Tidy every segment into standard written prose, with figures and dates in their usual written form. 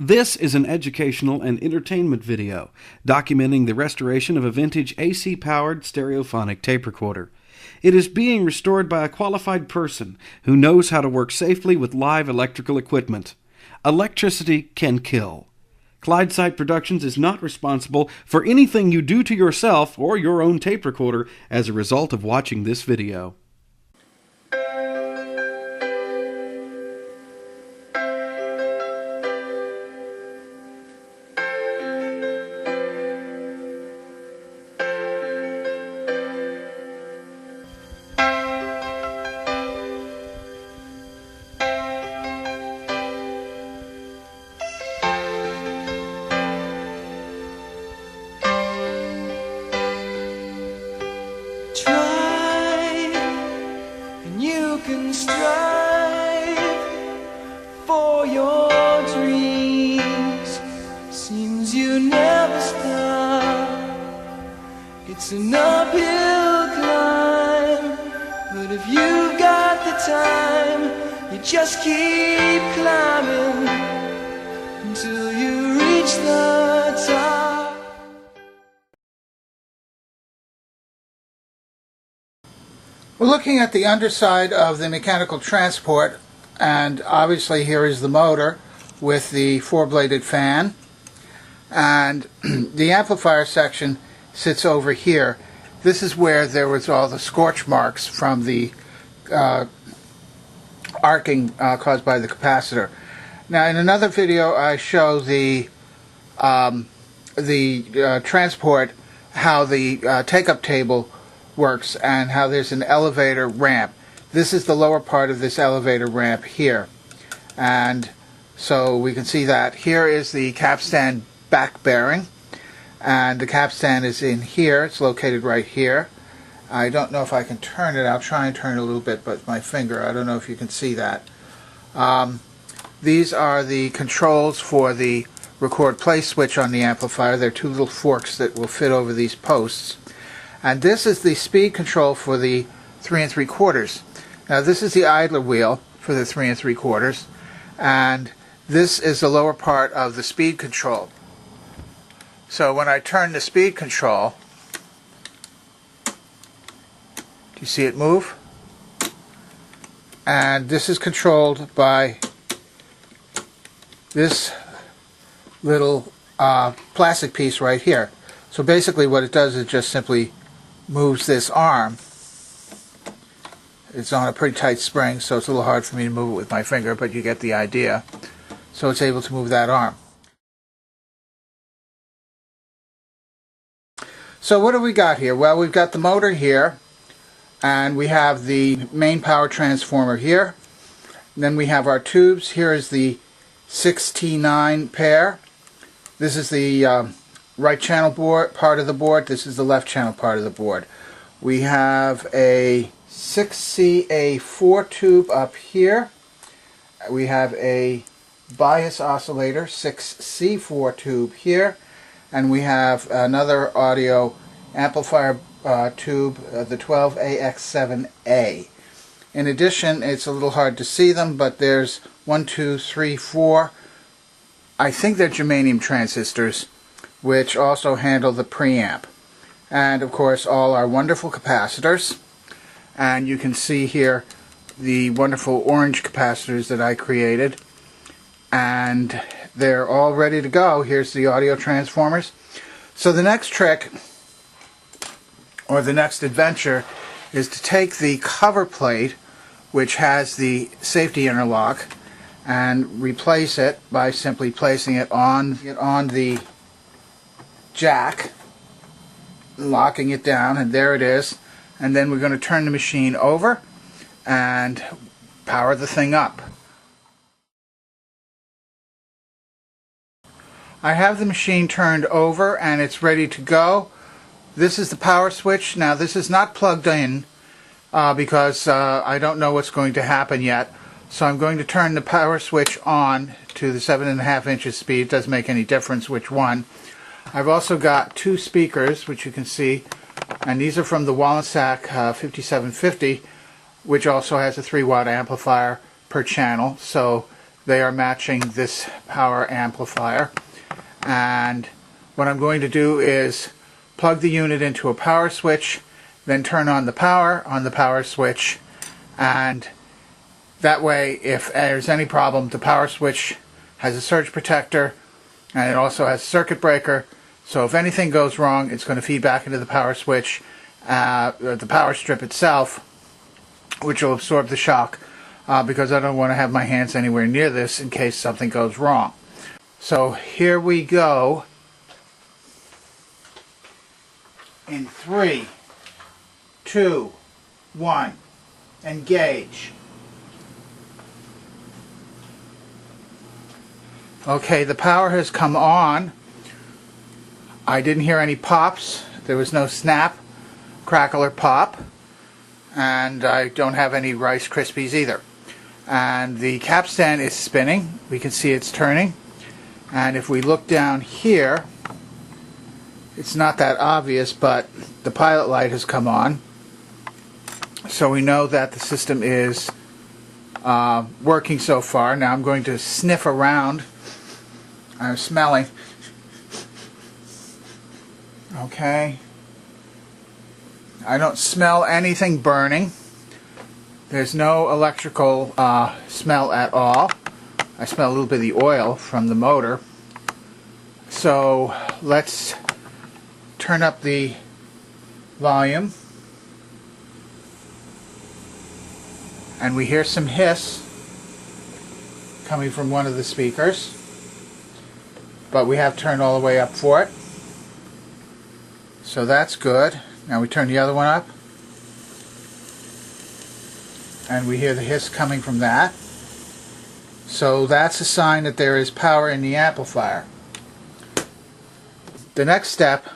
This is an educational and entertainment video documenting the restoration of a vintage AC-powered stereophonic tape recorder. It is being restored by a qualified person who knows how to work safely with live electrical equipment. Electricity can kill. Clydeside Productions is not responsible for anything you do to yourself or your own tape recorder as a result of watching this video. Can strive for your dreams. Seems you never stop. It's an uphill climb, but if you've got the time, you just keep climbing until you reach the top. We're looking at the underside of the mechanical transport, and obviously here is the motor with the four-bladed fan, and the amplifier section sits over here. This is where there was all the scorch marks from the arcing caused by the capacitor. Now in another video I show the transport, how the take-up table works and how there's an elevator ramp. This is the lower part of this elevator ramp here, and so we can see that here is the capstan back bearing, and the capstan is in here. It's located right here. I don't know if I can turn it. I'll try and turn it a little bit, but my finger, I don't know if you can see that. These are the controls for the record play switch on the amplifier. They're two little forks that will fit over these posts. And this is the speed control for the 3 3/4. Now this is the idler wheel for the 3 3/4, and this is the lower part of the speed control. So when I turn the speed control, do you see it move? And this is controlled by this little plastic piece right here. So basically what it does is just simply moves this arm. It's on a pretty tight spring, so it's a little hard for me to move it with my finger, but you get the idea. So it's able to move that arm. So what do we got here? Well, we've got the motor here, and we have the main power transformer here. And then we have our tubes. Here is the 6T9 pair. This is the right channel board part of the board. This is the left channel part of the board. We have a 6CA4 tube up here. We have a bias oscillator 6C4 tube here, and we have another audio amplifier tube, the 12AX7A. In addition, it's a little hard to see them, but there's 1, 2, 3, 4. I think they're germanium transistors, which also handle the preamp. And of course all our wonderful capacitors, and you can see here the wonderful orange capacitors that I created, and they're all ready to go. Here's the audio transformers. So the next trick, or the next adventure, is to take the cover plate, which has the safety interlock, and replace it by simply placing it on the jack, locking it down, and there it is. And then we're going to turn the machine over and power the thing up. I have the machine turned over and it's ready to go. This is the power switch. Now this is not plugged in because I don't know what's going to happen yet. So I'm going to turn the power switch on to the 7.5 inches speed. It doesn't make any difference which one. I've also got two speakers, which you can see, and these are from the Wollensak 5750, which also has a 3-watt amplifier per channel. So they are matching this power amplifier. And what I'm going to do is plug the unit into a power switch, then turn on the power switch, and that way if there's any problem, the power switch has a surge protector and it also has a circuit breaker, so if anything goes wrong it's going to feed back into the power switch, the power strip itself, which will absorb the shock, because I don't want to have my hands anywhere near this in case something goes wrong. So here we go in 3, 2, 1, engage. Okay, the power has come on. I didn't hear any pops. There was no snap, crackle, or pop. And I don't have any Rice Krispies either. And the capstan is spinning. We can see it's turning. And if we look down here, it's not that obvious, but the pilot light has come on. So we know that the system is working so far. Now I'm going to sniff around. I'm smelling. Okay. I don't smell anything burning. There's no electrical smell at all. I smell a little bit of the oil from the motor. So let's turn up the volume. And we hear some hiss coming from one of the speakers. But we have turned all the way up for it. So that's good. Now we turn the other one up. And we hear the hiss coming from that. So that's a sign that there is power in the amplifier. The next step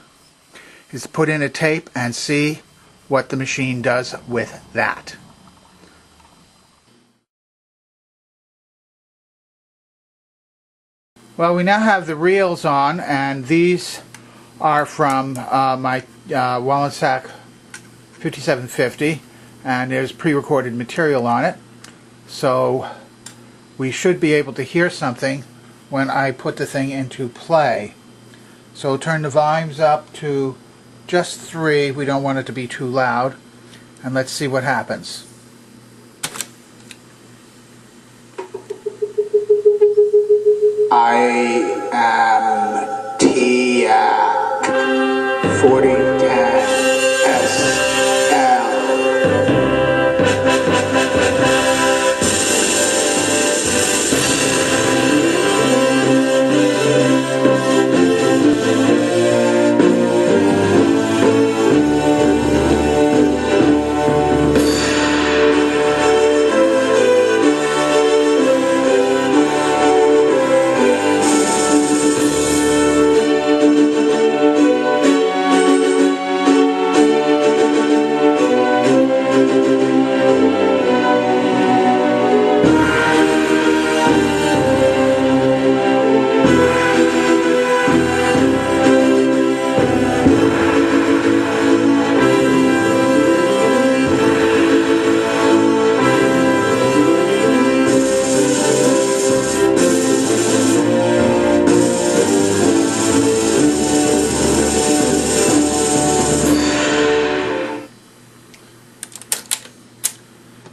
is to put in a tape and see what the machine does with that. Well, we now have the reels on, and these are from my Wallensack 5750, and there's pre-recorded material on it. So we should be able to hear something when I put the thing into play. So turn the volumes up to just 3. We don't want it to be too loud. And let's see what happens. I am TIAC 4010 SL.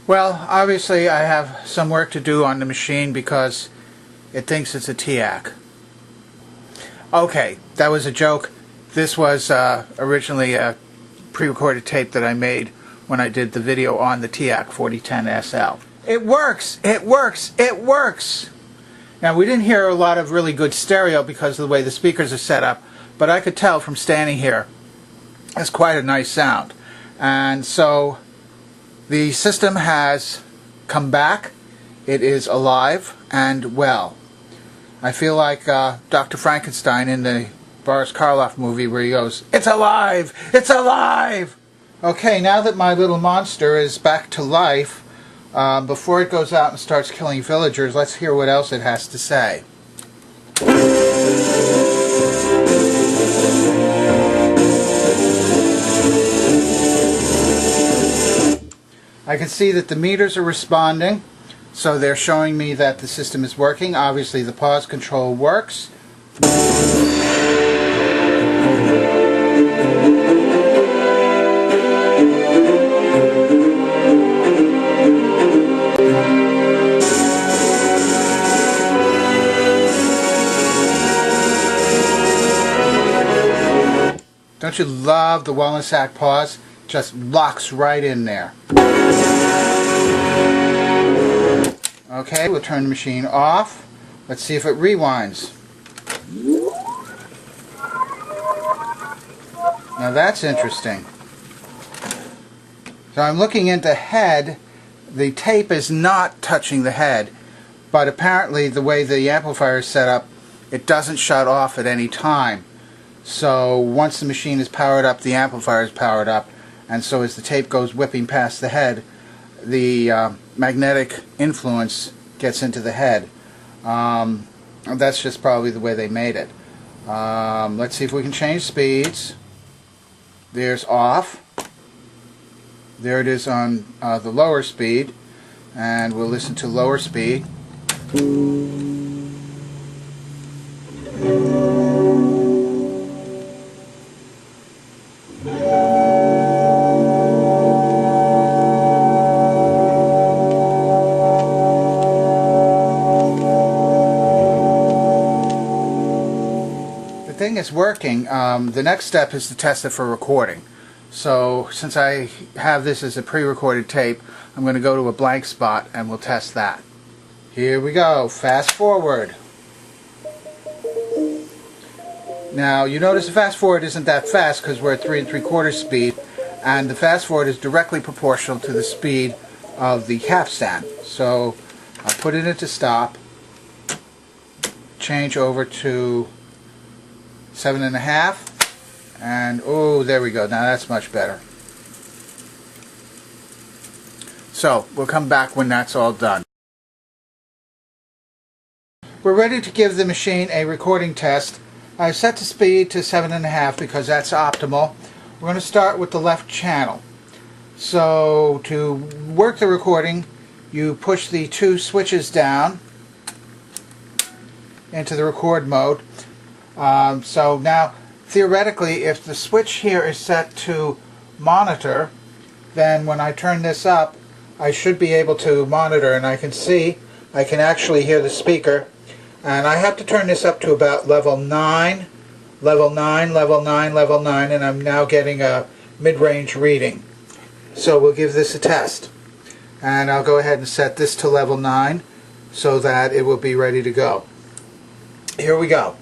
Well, obviously I have some work to do on the machine because it thinks it's a TIAC. Okay, that was a joke. This was originally a pre-recorded tape that I made when I did the video on the TIAC 4010 SL. It works! It works! It works! Now, we didn't hear a lot of really good stereo because of the way the speakers are set up, but I could tell from standing here it's quite a nice sound. And so the system has come back. It is alive and well. I feel like Dr. Frankenstein in the Boris Karloff movie where he goes, "It's alive! It's alive!" Okay, now that my little monster is back to life, before it goes out and starts killing villagers, let's hear what else it has to say. I can see that the meters are responding. So they're showing me that the system is working. Obviously the pause control works. Don't you love the Wollensak pause? Just locks right in there. Okay, we'll turn the machine off. Let's see if it rewinds. Now that's interesting. So I'm looking into head. The tape is not touching the head, but apparently the way the amplifier is set up, it doesn't shut off at any time. So once the machine is powered up, the amplifier is powered up, and so as the tape goes whipping past the head, the magnetic influence gets into the head. That's just probably the way they made it. Let's see if we can change speeds. There's off. There it is on the lower speed, and we'll listen to lower speed. Thing is working. The next step is to test it for recording. So since I have this as a pre-recorded tape, I'm going to go to a blank spot and we'll test that. Here we go. Fast forward. Now you notice the fast forward isn't that fast because we're at 3 3/4 speed, and the fast forward is directly proportional to the speed of the capstan. So I'll put it into stop, change over to 7.5, and oh, there we go. Now that's much better. So we'll come back when that's all done. We're ready to give the machine a recording test. I've set the speed to 7.5 because that's optimal. We're going to start with the left channel. So to work the recording, you push the two switches down into the record mode. So now, theoretically, if the switch here is set to monitor, then when I turn this up, I should be able to monitor, and I can see, I can actually hear the speaker, and I have to turn this up to about level 9, level 9, level 9, level 9, and I'm now getting a mid-range reading. So we'll give this a test, and I'll go ahead and set this to level 9 so that it will be ready to go. Here we go.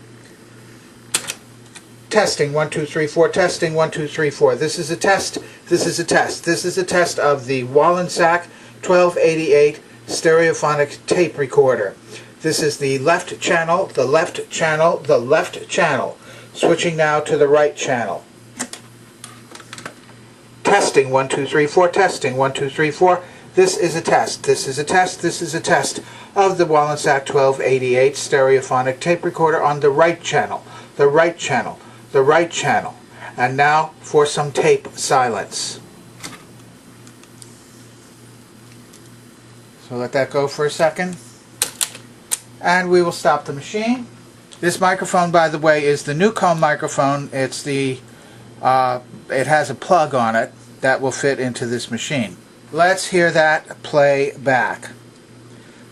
Testing, 1, 2, 3, 4, testing, 1, 2, 3, 4. This is a test, this is a test. This is a test of the Wollensak 1288 stereophonic tape recorder. This is the left channel, the left channel, the left channel. Switching now to the right channel. Testing, 1, 2, 3, 4, testing, 1, 2, 3, 4. This is a test, this is a test, this is a test of the Wollensak 1288 stereophonic tape recorder on the right channel, the right channel, the right channel. And now for some tape silence. So let that go for a second. And we will stop the machine. This microphone, by the way, is the Newcomb microphone. It's the it has a plug on it that will fit into this machine. Let's hear that play back.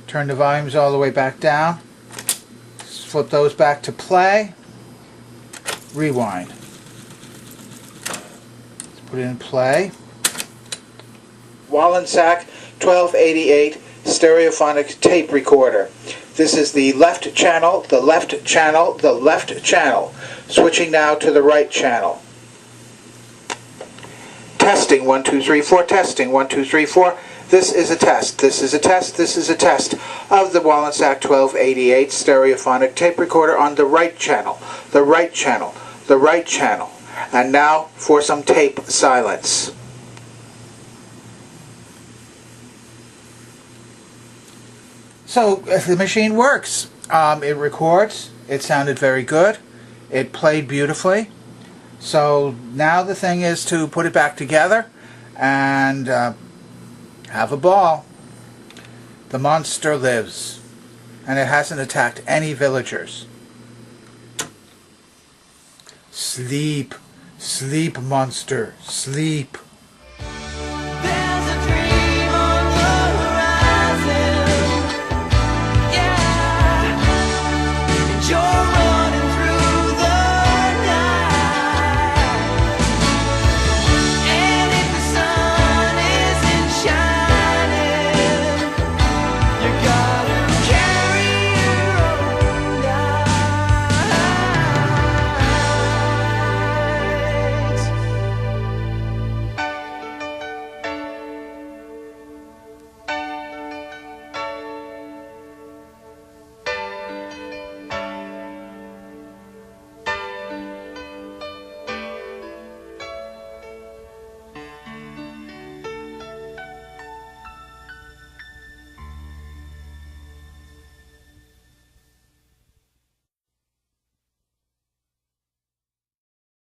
Turn the volumes all the way back down. Flip those back to play. Rewind. Let's put it in play. Wollensak 1288 stereophonic tape recorder. This is the left channel, the left channel, the left channel. Switching now to the right channel. Testing, 1, 2, 3, 4, testing, 1, 2, 3, 4. This is a test, this is a test, this is a test of the Wollensak 1288 stereophonic tape recorder on the right channel, the right channel, the right channel. And now for some tape silence. So the machine works. It records. It sounded very good. It played beautifully. So now the thing is to put it back together and have a ball. The monster lives, and it hasn't attacked any villagers. Sleep, sleep, monster, sleep.